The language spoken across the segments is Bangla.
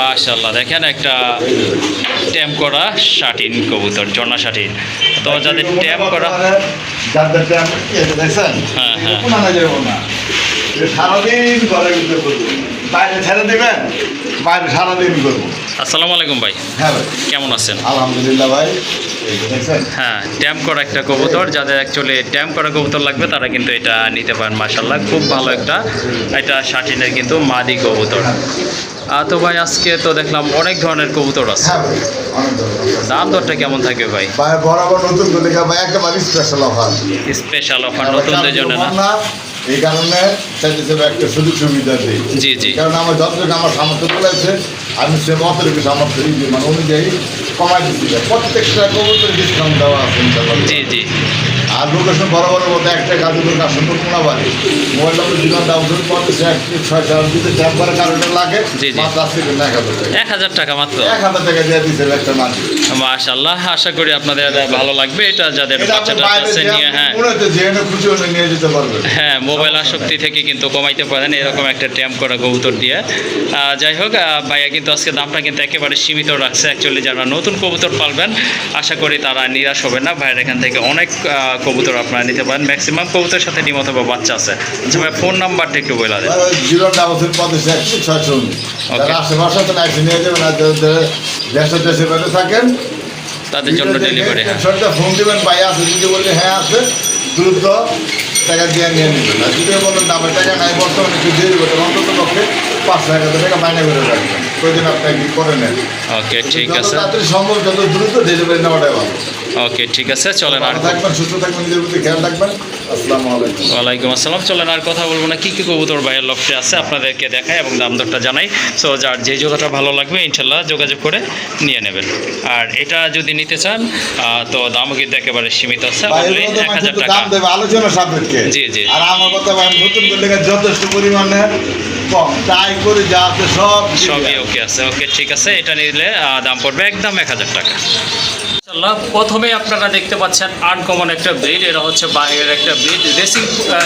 মাশাআল্লাহ দেখেন একটা ট্যাম্প করা শাটিন কবুতর, জন্না শাটিন। তো যাদের ট্যাম্প করা, যাদের ট্যাম্প দেখছেন, হ্যাঁ হ্যাঁ, সারাদিন ঘরে বাইরে ছেড়ে দেবেন, বাইরে সারাদিন করবো। আসসালামু আলাইকুম ভাই, হ্যাঁ ভাই, কেমন আছেন? আলহামদুলিল্লাহ ভাই। দেখছেন, হ্যাঁ, ট্যাম্প করা একটা কবুতর, যাদের অ্যাকচুয়ালি ট্যাম্প করা কবুতর লাগবে তারা কিন্তু এটা নিতে পারেন। মাশাআল্লাহ খুব ভালো একটা, এটা শাটিনের কিন্তু মাদি কবুতর। তো ভাই আজকে তো দেখলাম অনেক ধরনের কবুতর আছে, হ্যাঁ ভাই, অনেক ধন্যবাদ। দাম দরটা কেমন থাকবে ভাই? ভাই বরাবর নতুন করে ভাই একেবারে স্পেশাল অফার, স্পেশাল অফার নতুনদের জন্য না? এই কারণে চাইতেছে একটা সুযোগ সুবিধা দিই। জি জি, কারণ আমার যতটুকু আমার সামর্থ্য চলেছে, আমি সে অতটুকু সামর্থ্য মানে অনুযায়ী কমাই দিচ্ছি। প্রত্যেকটা কবুতর ডিসকাউন্ট দেওয়া আছে ইনশাআল্লাহ। জি জি। আর লোকেশন বরাবর মতো একটা Gazipur Kashimpur Konabari, mobile number 0 tap করার কারণে লাগে মাত্র আজকে 1000 টাকা মাত্র, 1000 টাকা দিয়ে দিচ্ছে একটা মাছ। মাশাআল্লাহ, আশা করি আপনাদের ভালো লাগবে। এটা যাদের বাচ্চাটা আছে নিয়ে, হ্যাঁ খুশি হলে নিয়ে যেতে পারবে। হ্যাঁ, মোবাইল আসক্তি থেকে কিন্তু কমাইতে পারেন এরকম একটা ট্যাম্প করা কবুতর দিয়ে। যাই হোক, ভাইয়া কিন্তু আজকে দামটা কিন্তু একেবারে সীমিত রাখছে। অ্যাকচুয়ালি যারা নতুন কবুতর পালবেন আশা করি তারা নিরাশ হবে না। ভাইয়ের এখান থেকে অনেক কবুতর আপনারা নিতে পারেন। ম্যাক্সিমাম কবুতরের সাথে ডিম অথবা বাচ্চা আছে। আচ্ছা ভাই, ফোন নাম্বারটা একটু বলে দেন। 0 আশেপাশে তো নাইসে নিয়ে যাবেন। আর দেশের বাইরে থাকেন তাদের জন্য ডেলিভারি, হ্যাঁ ফোন দেবেন, ভাই আছে যদি বললে হ্যাঁ আছে, দ্রুত টাকা দিয়ে নিয়ে নেবেন। আর যদি বলেন না আমার টাকা নাই বর্তমানে একটু দিয়ে দেবেন, অন্তত পক্ষে 5,000 টাকা মাইনে করে রাখবেন। প্রয়োজন আপনাকে কি করে নেন। ওকে ঠিক আছে, তাড়াতাড়ি সম্ভব যত দ্রুত ডেলিভারি নেওয়াটাই ভালো। ওকে ঠিক আছে, চলেন আর থাকবেন, সুস্থ থাকবেন, নিজের প্রতি খেয়াল রাখবেন। আসসালামু আলাইকুম। ওয়ালাইকুম আসসালাম। চলেন আর কথা বলবো না, কী কী কবুতর ভাইয়ের লক্ষ্যে আছে আপনাদেরকে দেখাই এবং দাম দরটা জানাই। সো যার যে জোড়াটা ভালো লাগবে ইনশাল্লাহ যোগাযোগ করে নিয়ে নেবেন। আর এটা যদি নিতে চান তো দামও কিন্তু একেবারে সীমিত আছে, অনলি 1000 টাকা আলোচনা সাপেক্ষে। জি জি। আর আমার কথা ভাই, নতুন করলে যথেষ্ট পরিমাণে কম ট্রাই করে যা আছে সবই ওকে আছে। ওকে ঠিক আছে, এটা নিলে দাম পড়বে একদম 1000 টাকা। প্রথমে আপনারা দেখতে পাচ্ছেন আনকমন একটা ব্রিড, এটা হচ্ছে বাইরের একটা ব্রিড,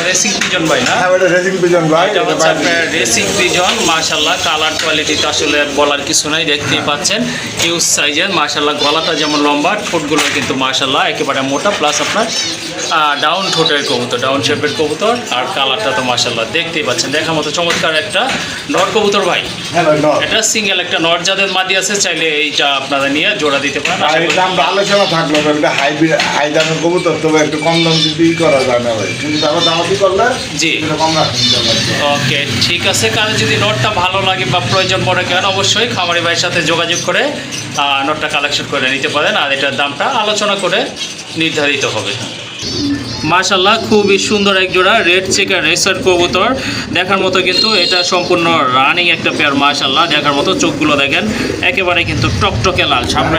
রেসিং পিজন ভাই না? হ্যাঁ, এটা রেসিং পিজন ভাই। এটা হচ্ছে আপনার রেসিং পিজন। মাশাআল্লাহ কালার কোয়ালিটি তো আসলে বলার কিছু নাই, দেখতেই পাচ্ছেন হিউজ সাইজের। মাশাআল্লাহ গলাটা যেমন লম্বা, ঠোঁটগুলো কিন্তু মাশাআল্লাহ একেবারে মোটা, প্লাস আপনার ডাউন ঠোঁটের কবুতর, ডাউন শেপের কবুতর। আর কালারটা তো মাশাআল্লাহ দেখতেই পাচ্ছেন, দেখার মতো চমৎকার একটা নর কবুতর ভাই। এটা সিঙ্গেল একটা নর, যাদের মাদি আছে চাইলে এইটা আপনারা নিয়ে জোড়া দিতে পারেন। আলোচনা থাকলো হাই দামের কবুতর, তবে একটু কম দাম দিতেই করা যায় না ভাই, কিন্তু তারপর দামাতি করলে জি কম রাখতে। ওকে ঠিক আছে, কারণ যদি নটটা ভালো লাগে বা প্রয়োজন পড়ে কেন অবশ্যই খামারি ভাইয়ের সাথে যোগাযোগ করে নটটা কালেকশন করে নিতে পারেন। আর এটার দামটা আলোচনা করে নির্ধারিত হবে। মাশাআল্লাহ খুবই সুন্দর এক জোড়া রেড চেকার রেসার কবুতর, দেখার মতো কিন্তু এটা সম্পূর্ণ রানিং একটা পেয়ার। মাশাআল্লাহ দেখার মতো, চোখগুলো দেখেন একেবারে কিন্তু টকটকে লাল। সামনে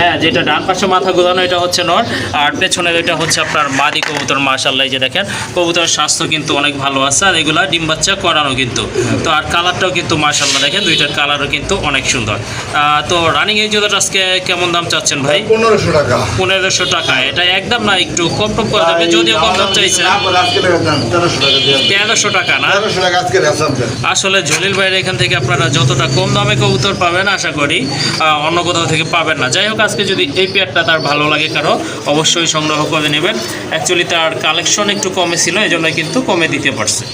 হ্যাঁ, যেটা ডান পাশে মাথা গোলানো এটা হচ্ছে নর, আর পেছনের এটা হচ্ছে আপনার মাদি কবুতর। মাশাআল্লাহ এই যে দেখেন কবুতরের স্বাস্থ্য কিন্তু অনেক ভালো আছে, আর এগুলা ডিম বাচ্চা করানো কিন্তু। তো আর কালারটাও কিন্তু মাশাআল্লাহ দেখেন, দুইটার কালারও কিন্তু অনেক সুন্দর। তো রানিং এই জোড়াটা আজকে কেমন দাম চাচ্ছেন ভাই? 1500 টাকা। 1500 টাকা। এটা একদম না, একটু কম টম করে দেবে, যদিও কম দাম চাইছে। 1300 টাকা না? আসলে জলিল ভাইয়ের এখান থেকে আপনারা যতটা কম দামে কবুতর পাবেন আশা করি অন্য কোথাও থেকে পাবেন না। যাই হোক, আজকে যদি এই পেয়ারটা তার ভালো লাগে কারো, অবশ্যই সংগ্রহ করে নেবেন। অ্যাকচুয়ালি তার কালেকশন একটু কমে ছিল, এই জন্য কিন্তু কমে দিতে পারছে।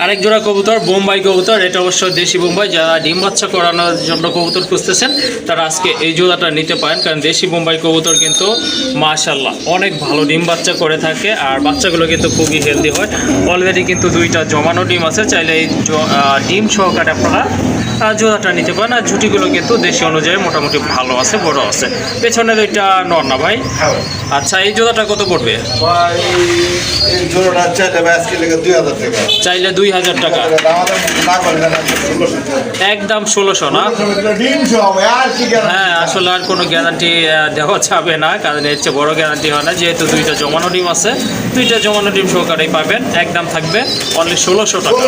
আরেক জোড়া কবুতর বোম্বাই কবুতর, এটা অবশ্য দেশি বোম্বাই। যারা ডিম বাচ্চা করানোর জন্য কবুতর খুঁজতেছেন তারা আজকে এই জোড়াটা নিতে পারেন, কারণ দেশি বোম্বাই কবুতর কিন্তু মাশাআল্লাহ অনেক ভালো ডিম বাচ্চা করে থাকে, আর বাচ্চাগুলো কিন্তু খুবই হেলদি হয়। অলরেডি কিন্তু দুইটা জমানো ডিম আছে, চাইলে এই ডিম সহকারে আপনারা জোড়াটা নিতে পারেন। আর ঝুটিগুলো কিন্তু দেশি অনুযায়ী মোটামুটি ভালো আছে, বড় আছে। পেছনের ওইটা নর না ভাই? আচ্ছা, এই জোড়াটা কত পড়বে? চাইলে 2000 টাকা, একদম 1600 না? হ্যাঁ, আসলে আর কোনো গ্যারান্টি দেওয়া যাবে না, কারণ এর চেয়ে বড় গ্যারান্টি হয় না। যেহেতু দুইটা জমানো ডিম আছে, দুইটা জমানো ডিম সহকারেই পাবেন। একদম থাকবে অনলি 1600 টাকা।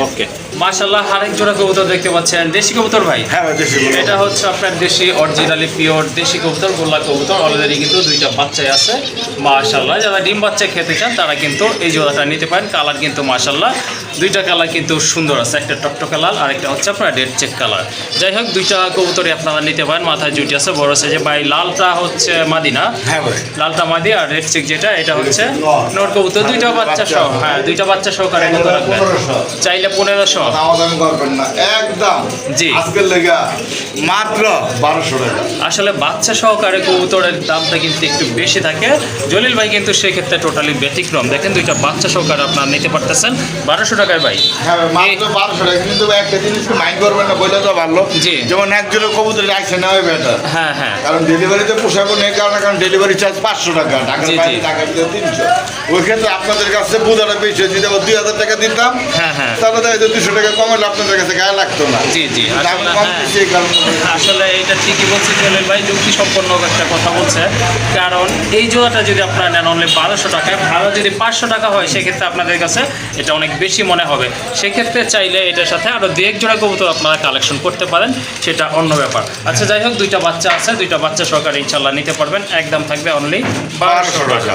ওকে। মাশাআল্লাহ আরেক জোড়া কবুতর দেখতে পাচ্ছেন, দেশি কবুতর ভাই। হ্যাঁ ভাই, দেশি গরু। এটা হচ্ছে আপনার দেশি অরিজিনালি পিওর দেশি কবুতর, গোল্লা কবুতর। অলরেডি কিন্তু দুইটা বাচ্চাই আছে মাশাআল্লাহ। যারা ডিম বাচ্চা খেতে চান তারা কিন্তু এই জোড়াটা নিতে পারেন। কালার কিন্তু মাশাআল্লাহ দুইটা কালার কিন্তু সুন্দর আছে, একটা টকটকা লাল আর একটা হচ্ছে আপনার রেড চেক কালার। যাই হোক দুইটা কবুতরই আপনারা নিতে পারেন, মাথায় জুটি আছে বড় সাইজে। ভাই লালটা হচ্ছে মাদিনা, হ্যাঁ ভাই, লালটা মাদি, আর রেড চেক যেটা এটা হচ্ছে নর কবুতর। দুইটা বাচ্চা সহ, হ্যাঁ দুইটা বাচ্চা সহকারে কত রাখবেন? 1500 চাইলে 1500। দামাদামি করবেন না, একদম জি। আজকের লেগা মাত্র 1200 টাকা। আসলে বাচ্চা সহকারে কবুতরের দামটা কিন্তু একটু বেশি থাকে। জলিল ভাই কিন্তু সেক্ষেত্রে টোটালি ব্যতিক্রম। দেখেন দুইটা বাচ্চা সহকারে আপনারা নিতে পারতেছেন 1200 টাকায় ভাই। হ্যাঁ ভাই, মাত্র 1200 টাকা। কিন্তু একটা জিনিস মাইন্ড করবেন না, বলে তো ভালো। জি। যেমন একজনের কবুতর রাখছে না হয় বেটার, হ্যাঁ হ্যাঁ কারণ ডেলিভারিতে পোশাকও নেই, কারণ ডেলিভারি চার্জ 500 টাকা, ঢাকার জি, বাইরে জি। ঢাকার ভিতরে 300। ওই ক্ষেত্রে আপনাদের কাছে বোঝাটা বেশি হয়েছে, যেমন 2000 টাকা দিতাম, হ্যাঁ হ্যাঁ তাহলে দেখা যায় 200 টাকা কমালে আপনাদের কাছে গায়ে লাগতো না। জি জি। দাম আসলে কম হ্যাঁ, দিচ্ছি এই কারণে। আসলে এটা ঠিকই বলছে জলিল ভাই, যুক্তি সম্পন্ন একটা কথা বলছে। কারণ এই জোড়াটা যদি আপনারা নেন অনলি 1200 টাকায়, ভাড়া যদি 500 টাকা হয় সেক্ষেত্রে আপনাদের কাছে এটা অনেক বেশি মনে হবে। সেক্ষেত্রে চাইলে এটার সাথে আরও 2-1 জোড়া কবুতর আপনারা কালেকশন করতে পারেন, সেটা অন্য ব্যাপার। আচ্ছা যাই হোক দুইটা বাচ্চা আছে, দুইটা বাচ্চা সহকারে ইনশাল্লাহ নিতে পারবেন, একদম থাকবে অনলি 1200 টাকা।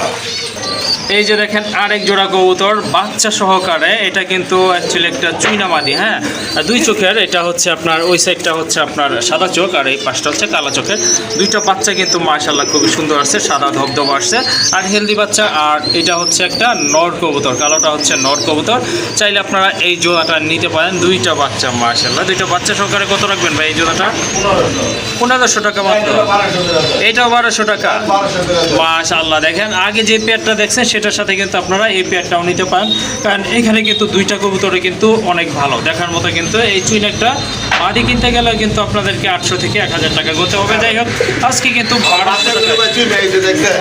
এই যে দেখেন আরেক জোড়া কবুতর বাচ্চা সহকারে, এটা কিন্তু অ্যাকচুয়ালি একটা চুইনা মাদি। হ্যাঁ দুই চোখের, এটা হচ্ছে আপনার ওই সাইডটা হচ্ছে আপনার সাদা চোখ আর এই পাশটা হচ্ছে কালো চোখের। দুইটা বাচ্চা কিন্তু মাশাআল্লাহ খুবই সুন্দর আসছে, সাদা ধবধবা আসছে আর হেলদি বাচ্চা। আর এটা হচ্ছে একটা নর কবুতর, কালোটা হচ্ছে নর কবুতর। চাইলে আপনারা এই জোড়াটা নিতে পারেন, দুইটা বাচ্চা মাশাআল্লাহ। দুইটা বাচ্চা সহকারে কত রাখবেন ভাই এই জোড়াটা? 1500 টাকা মাত্র। এটাও 1200 টাকা মাশাআল্লাহ। দেখেন আগে যে পেয়ারটা দেখছেন সেটার সাথে কিন্তু আপনারা এই পেয়ারটাও নিতে পারেন, কারণ এখানে কিন্তু দুইটা কবুতরে কিন্তু অনেক ভালো দেখার মতো। কিন্তু এই চুইন একটা মাদি কিনতে গেলেও কিন্তু আপনাদেরকে 800 থেকে 1000 টাকা করতে হবে। যাই হোক আজকে কিন্তু 1200 টাকা।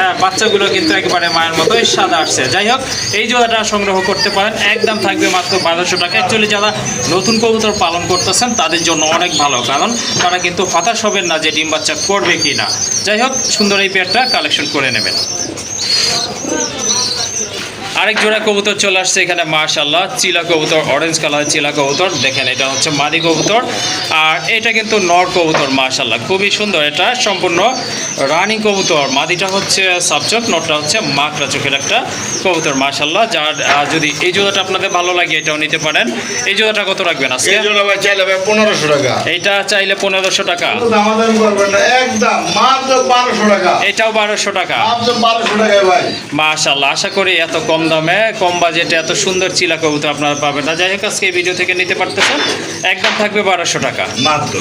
হ্যাঁ বাচ্চাগুলো কিন্তু একেবারে মায়ের মতোই সাদা আসছে। যাই হোক এই জোড়াটা সংগ্রহ করতে পারেন, একদম থাকবে মাত্র 1200 টাকা। অ্যাকচুয়ালি যারা নতুন কবুতর পালন করতেছেন তাদের জন্য অনেক ভালো, কারণ তারা কিন্তু হতাশ হবেন না যে ডিম বাচ্চা করবে কি না। যাই হোক সুন্দর এই পেয়ারটা কালেকশন করে নেবেন। আরেক জোড়া কবুতর চলে আসছে এখানে মাশাআল্লাহ, চিলা কবুতর, অরেঞ্জ কালার চিলা কবুতর। দেখেন এটা হচ্ছে মাদি কবুতর আর এটা কিন্তু নর কবুতর মাশাআল্লাহ খুবই সুন্দর। এটা সম্পূর্ণ রানিং কবুতর, মাদিটা হচ্ছে সাবচক, নরটা হচ্ছে মাকড়া চোখের একটা কবুতর মাশাআল্লাহ। যার যদি এই জোড়াটা আপনাদের ভালো লাগে এটাও নিতে পারেন। এই জোড়াটা কত রাখবেন আজকে? এই জন্য ভাই চাইলে ভাই 1500 টাকা। এইটা চাইলে 1500 টাকা। দামাদামি করবেন না, একদম মাত্র 1200 টাকা। এটাও 1200 টাকা মাত্র 1200 টাকায় ভাই। মাশাআল্লাহ। আশা করি এত কম দামে কম বাজেটে এত সুন্দর চিলা কবুতর আপনারা পাবেন না। যাই হোক আজকে এই ভিডিও থেকে নিতে পারতেছেন, একদম থাকবে 1200 টাকা মাত্র।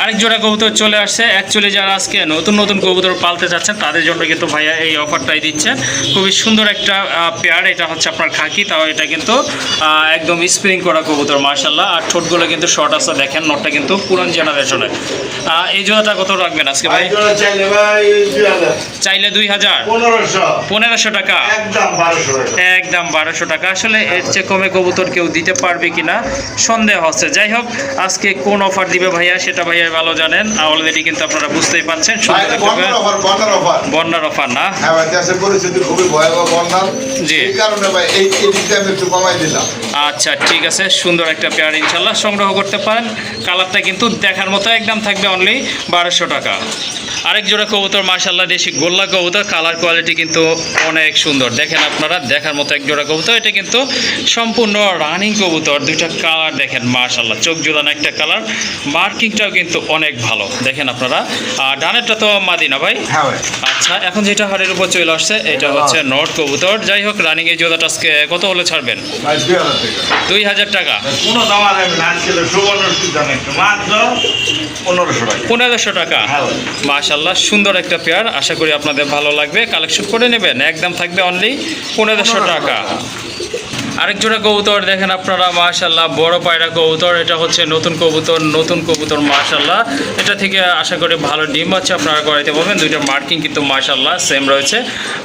আরেক জোড়া কবুতর চলে আসছে। অ্যাকচুয়ালি যারা আজকে নতুন নতুন কবুতর পালতে চাচ্ছেন তাদের জন্য কিন্তু ভাইয়া এই অফারটাই দিচ্ছেন। খুবই সুন্দর একটা পেয়ার, এটা হচ্ছে আপনার খাকি, তাও এটা কিন্তু একদম স্প্রিং করা কবুতর মাশাআল্লাহ। আর ঠোঁটগুলো কিন্তু শর্ট আছে, দেখেন নটটা কিন্তু পুরান জেনারেশনের। এই জোড়াটা কত রাখবেন আজকে ভাই? চাইলে ভাই 2000, চাইলে 2000, 1500 টাকা, একদম 1200 টাকা। একদম 1200 টাকা। আসলে এর চেয়ে কমে কবুতর কেউ দিতে পারবে কিনা সন্দেহ হচ্ছে। যাই হোক আজকে কোন অফার দিবে ভাইয়া সেটা ভাইয়া ভালো জানেন, অলরেডি কিন্তু আপনারা বুঝতেই পারছেন। বন্যার অফার না? হ্যাঁ ভাই, দেশের পরিস্থিতি খুবই ভয়াবহ বন্যা, জি। এই কারণে ভাই এই দিকটা আমি একটু কমাই দিলাম। আচ্ছা ঠিক আছে, সুন্দর একটা পেয়ার ইনশাল্লাহ সংগ্রহ করতে পারেন। কালারটা কিন্তু দেখার মতো, একদম থাকবে অনলি 1200 টাকা। আরেক জোড়া কবুতর মাশাআল্লাহ, দেশি গোল্লা কবুতর, কালার কোয়ালিটি কিন্তু অনেক সুন্দর। দেখেন আপনারা দেখার মতো এক জোড়া কবুতর। এটা কিন্তু সম্পূর্ণ রানিং কবুতর, দুইটা কালার দেখেন মাশাআল্লাহ, চোখ জোড়ানো একটা কালার, মার্কিংটাও কিন্তু অনেক ভালো দেখেন আপনারা। আর ডানেরটা তো মাদি না ভাই? হ্যাঁ ভাই। আচ্ছা এখন যেটা হাড়ের উপর চলে আসছে এটা হচ্ছে নট কবুতর। যাই হোক রানিং এই জোড়াটা আজকে কত হলে ছাড়বেন? ভাই 2000 টাকা। 2000 টাকা। কোনো দাম আর আমি না ছিল, সুবর্ণ সুযোগ একটু মাত্র 1500 টাকা। 1500 টাকা মাশাআল্লাহ, সুন্দর একটা পেয়ার। আশা করি আপনাদের ভালো লাগবে, কালেকশন করে নেবেন, একদম থাকবে অনলি 1500 টাকা। আরেক জোড়া কবুতর দেখেন আপনারা মাশাআল্লাহ, বড় পায়রা কবুতর। এটা হচ্ছে নতুন কবুতর মাশাআল্লাহ। এটা থেকে আশা করি ভালো ডিম বাচ্চা আপনারা করাইতে পারবেন। দুইটা মার্কিং কিন্তু মাশাআল্লাহ সেম রয়েছে,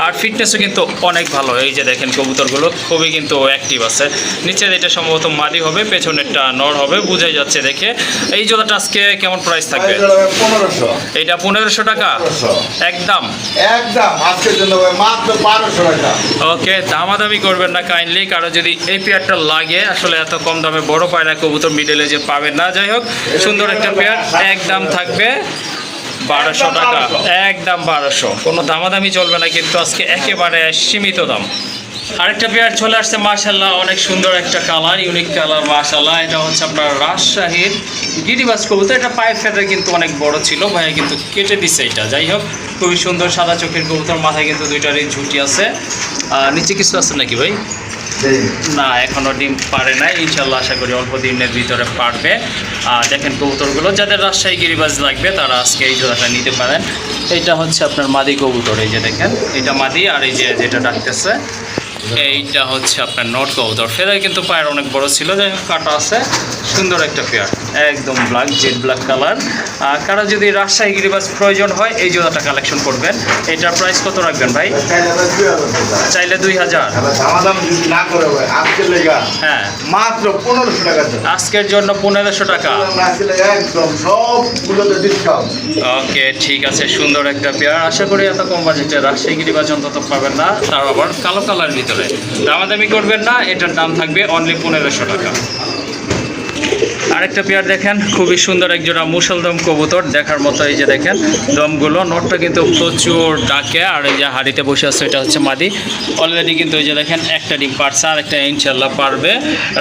আর ফিটনেসও কিন্তু অনেক ভালো। এই যে দেখেন কবুতরগুলো খুবই কিন্তু অ্যাক্টিভ আছে। নিচের এটা সম্ভবত মাদি হবে, পেছনেরটা নর হবে, বোঝাই যাচ্ছে দেখে। এই জোড়াটা আজকে কেমন প্রাইস থাকবে? 1500। এটা 1500 টাকা একদম। একদম আজকের জন্য ভাই মাত্র 1200 টাকা। ওকে, দামাদামি করবেন না কাইন্ডলি। কারো যদি যদি এই পেয়ারটা লাগে আসলে এত কম দামে বড় পায়রা কবুতর মিডলে যে পাবেন না। যাই হোক সুন্দর একটা পেয়ার, একদম থাকবে 1200 টাকা, একদম 1200, কোনো দামাদামি চলবে না কিন্তু আজকে একেবারে সীমিত দাম। আরেকটা পেয়ার চলে আসছে মাশাআল্লাহ, অনেক সুন্দর একটা কালার, ইউনিক কালার মাশাআল্লাহ। এটা হচ্ছে আপনার রাজশাহীর গিরিবাজ কবুতর। এটা পায়ের ফেদার কিন্তু অনেক বড় ছিল, ভাইয়া কিন্তু কেটে দিচ্ছে এটা। যাই হোক খুবই সুন্দর সাদা চোখের কবুতর, মাথায় কিন্তু দুইটারই ঝুঁটি আছে। নিচে কিছু আছে নাকি ভাই? না, এখনো ডিম পারে নাই, ইনশাল্লাহ আশা করি অল্প দিনের ভিতরে পারবে। দেখেন কবুতরগুলো, যাদের রাজশাহী গিরিবাজ লাগবে তারা আজকে এই জোড়াটা নিতে পারেন। এইটা হচ্ছে আপনার মাদি কবুতর, এই যে দেখেন এটা মাদি, আর এই যে যেটা ডাকতেছে এইটা হচ্ছে আপনার নট কবুতর। ফেদার কিন্তু পায়ের অনেক বড় ছিল, যাই হোক কাটা আছে, সুন্দর একটা পেয়ার, একদম ব্ল্যাক, জেড ব্ল্যাক কালার। কারো যদি রাজশাহী গিরিবাজ প্রয়োজন হয় এই জোড়াটা কালেকশন করবেন। এটার প্রাইস কত রাখবেন ভাই? চাইলে 2000। হ্যাঁ, মাত্র 1500 টাকা। আজকের জন্য 1500 টাকা। একদম সবগুলোতে ডিসকাউন্ট। ওকে, ঠিক আছে, সুন্দর একটা পেয়ার। আশা করি এত কম বাজেটে রাজশাহী গিরিবাজ অন্তত পাবেন না, তার আবার কালো কালার ভিতরে। দামাদামি করবেন না, এটার দাম থাকবে অনলি 1500 টাকা। আরেকটা পেয়ার দেখেন, খুবই সুন্দর এক জোড়া মুসলদম কবুতর, দেখার মতো। এই যে দেখেন দমগুলো, নটটা কিন্তু প্রচুর ডাকে, আর এই যে হাড়িতে বসে আছে এটা হচ্ছে মাদি। অলরেডি কিন্তু এই যে দেখেন একটা ডিম পারছে, আর একটা ইনশাল্লাহ পারবে।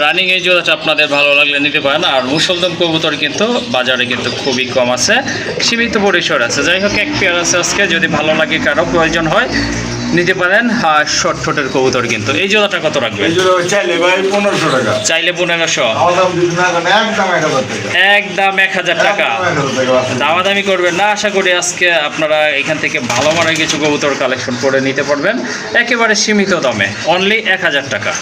রানিং এই জোড়াটা আপনাদের ভালো লাগলে নিতে পারেন। আর মুসলদম কবুতর কিন্তু বাজারে কিন্তু খুবই কম আছে, সীমিত পরিসর আছে। যাই হোক এক পেয়ার আছে আজকে, যদি ভালো লাগে কারো প্রয়োজন হয় নিতে পারেন। আর শর্ট ঠোঁটের কবুতর কিন্তু। এই জোড়াটা কত রাখবেন? চাইলে ভাই 1500 টাকা। চাইলে 1500, একদম 1000 টাকা। দামাদামি করবেন না, আশা করি আজকে আপনারা এখান থেকে ভালো মানের কিছু কবুতর কালেকশন করে নিতে পারবেন একেবারে সীমিত দামে, অনলি 1000 টাকা।